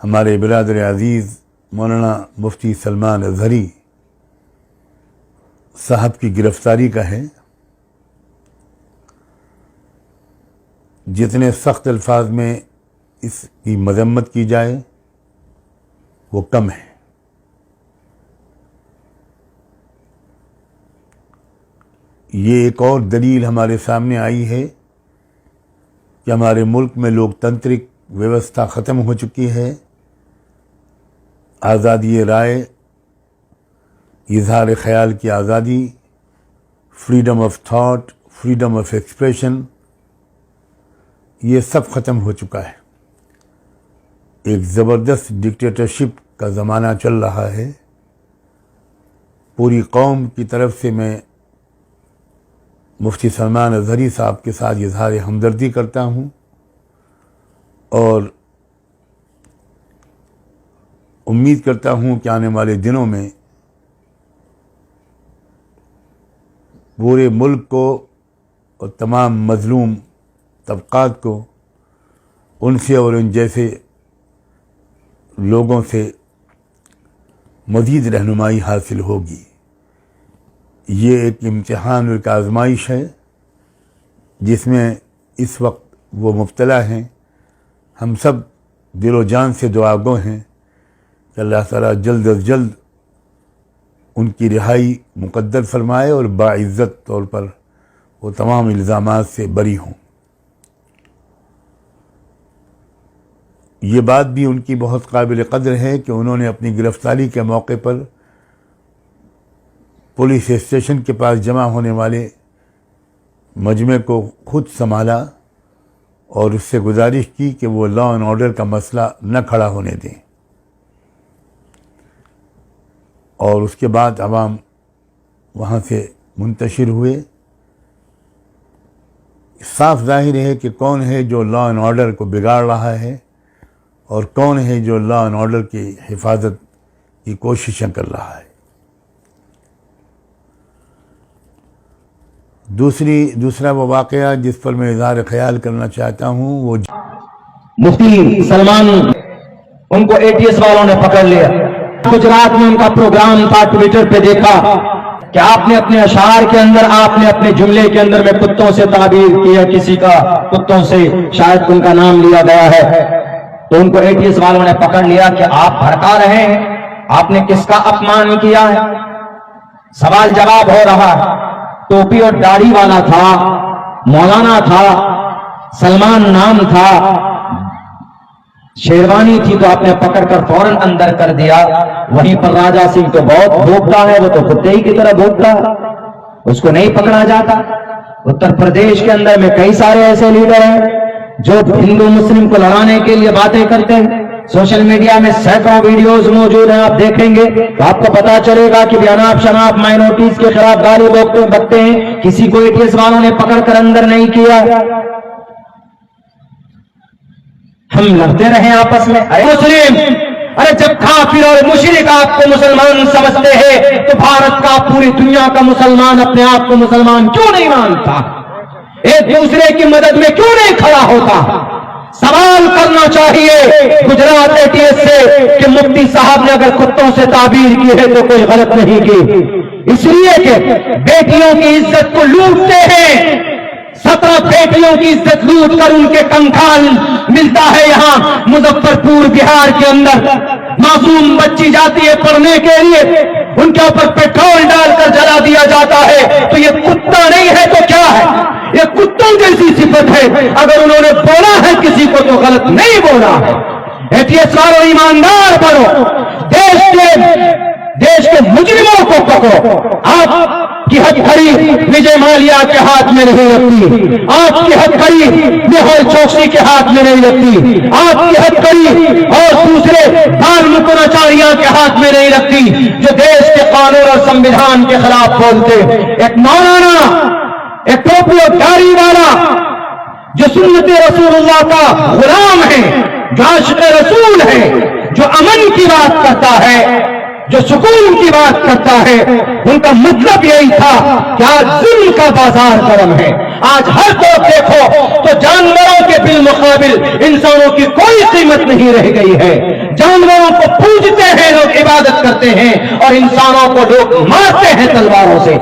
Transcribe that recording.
ہمارے برادر عزیز مولانا مفتی سلمان اظہری صاحب کی گرفتاری کا ہے۔ جتنے سخت الفاظ میں اس کی مذمت کی جائے وہ کم ہے۔ یہ ایک اور دلیل ہمارے سامنے آئی ہے کہ ہمارے ملک میں لوک تنترک ویوستھا ختم ہو چکی ہے۔ آزادی رائے، اظہار خیال کی آزادی، freedom of thought, freedom of expression, یہ سب ختم ہو چکا ہے۔ ایک زبردست ڈکٹیٹرشپ کا زمانہ چل رہا ہے۔ پوری قوم کی طرف سے میں مفتی سلمان اظہری صاحب کے ساتھ اظہار ہمدردی کرتا ہوں اور امید کرتا ہوں کہ آنے والے دنوں میں پورے ملک کو اور تمام مظلوم طبقات کو ان سے اور ان جیسے لوگوں سے مزید رہنمائی حاصل ہوگی۔ یہ ایک امتحان اور ایک آزمائش ہے جس میں اس وقت وہ مبتلا ہیں۔ ہم سب دل و جان سے دعا گو ہیں کہ اللہ تعالیٰ جلد از جلد ان کی رہائی مقدر فرمائے اور باعزت طور پر وہ تمام الزامات سے بری ہوں۔ یہ بات بھی ان کی بہت قابل قدر ہے کہ انہوں نے اپنی گرفتاری کے موقع پر پولیس اسٹیشن کے پاس جمع ہونے والے مجمع کو خود سنبھالا اور اس سے گزارش کی کہ وہ لا اینڈ آرڈر کا مسئلہ نہ کھڑا ہونے دیں، اور اس کے بعد عوام وہاں سے منتشر ہوئے۔ صاف ظاہر ہے کہ کون ہے جو لا اینڈ آرڈر کو بگاڑ رہا ہے اور کون ہے جو لا اینڈ آرڈر کی حفاظت کی کوششیں کر رہا ہے۔ دوسرا وہ واقعہ جس پر میں اظہار خیال کرنا چاہتا ہوں وہ مفتی سلمان، ان کو اے ٹی ایس والوں نے پکڑ لیا۔ گجرات میں ان کا پروگرام تھا، ٹویٹر پہ دیکھا کہ آپ نے اپنے اشعار کے اندر، آپ نے اپنے جملے کے اندر میں کتوں سے تعبیر کیا، کسی کا کتوں سے شاید ان کا نام لیا گیا ہے، تو ان کو اے ٹی ایس والوں نے پکڑ لیا کہ آپ بھڑکا رہے ہیں، آپ نے کس کا اپمان کیا ہے؟ سوال جواب ہو رہا ہے۔ ٹوپی اور داڑھی والا تھا، مولانا تھا، سلمان نام تھا، شیروانی تھی، تو آپ نے پکڑ کر فوراً اندر کر دیا۔ وہیں پر راجا سنگھ تو بہت بھوکتا ہے، وہ تو کتے ہی کی طرح بھوکتا ہے، اس کو نہیں پکڑا جاتا۔ اتر پردیش کے اندر میں کئی سارے ایسے لیڈر ہیں جو ہندو مسلم کو لڑانے کے لیے باتیں کرتے ہیں۔ سوشل میڈیا میں سینکڑوں ویڈیوز موجود ہیں، آپ دیکھیں گے تو آپ کو پتا چلے گا کہ بیاناب شناب مائنورٹیز کے خلاف گالی بکتے ہیں۔ کسی کو اے ٹی ایس والوں نے پکڑ کر اندر نہیں کیا۔ ہم لڑتے رہے آپس میں، اے مسلم، ارے جب کافر اور مشرک آپ کو مسلمان سمجھتے ہیں تو بھارت کا، پوری دنیا کا مسلمان اپنے آپ کو مسلمان کیوں نہیں مانتا؟ ایک دوسرے کی مدد میں کیوں نہیں کھڑا ہوتا؟ سوال کرنا چاہیے گجرات اے ٹی ایس سے کہ مفتی صاحب نے اگر کتوں سے تعبیر کی ہے تو کوئی غلط نہیں کی، اس لیے کہ بیٹیوں کی عزت کو لوٹتے ہیں۔ 17 بیٹیوں کی عزت لوٹ کر ان کے کنکال ملتا ہے یہاں مظفر پور بہار کے اندر۔ معصوم بچی جاتی ہے پڑھنے کے لیے، ان کے اوپر پیٹرول ڈال کر جلا دیا جاتا ہے، تو یہ کتا نہیں ہے تو کیا ہے؟ یہ کتوں جیسی صفت ہے۔ اگر انہوں نے بولا ہے کسی کو تو غلط نہیں بولا ہے۔ اے ٹی ایس والوں ایماندار بنو، دیش کے مجرموں کو پکڑو۔ آپ کی ہتھکڑی وجے مالیا کے ہاتھ میں نہیں لگتی، آپ کی ہتھکڑی میہول چوکسی کے ہاتھ میں نہیں لگتی، آپ کی ہتھکڑی اور دوسرے بال مکناچاریہ کے ہاتھ میں نہیں لگتی جو دیش کے قانون اور سنویدھان کے خلاف بولتے۔ ایک مولانا، ایک ٹوپی اور داڑھی والا جو سنت رسول اللہ کا غلام ہے، جو عاشق رسول ہے، جو امن کی بات کرتا ہے، جو سکون کی بات کرتا ہے، ان کا مطلب یہی تھا کہ آج ظلم کا بازار گرم ہے۔ آج ہر طرف دیکھو تو جانوروں کے بالمقابل انسانوں کی کوئی قیمت نہیں رہ گئی ہے۔ جانوروں کو پوجتے ہیں لوگ، عبادت کرتے ہیں، اور انسانوں کو لوگ مارتے ہیں تلواروں سے.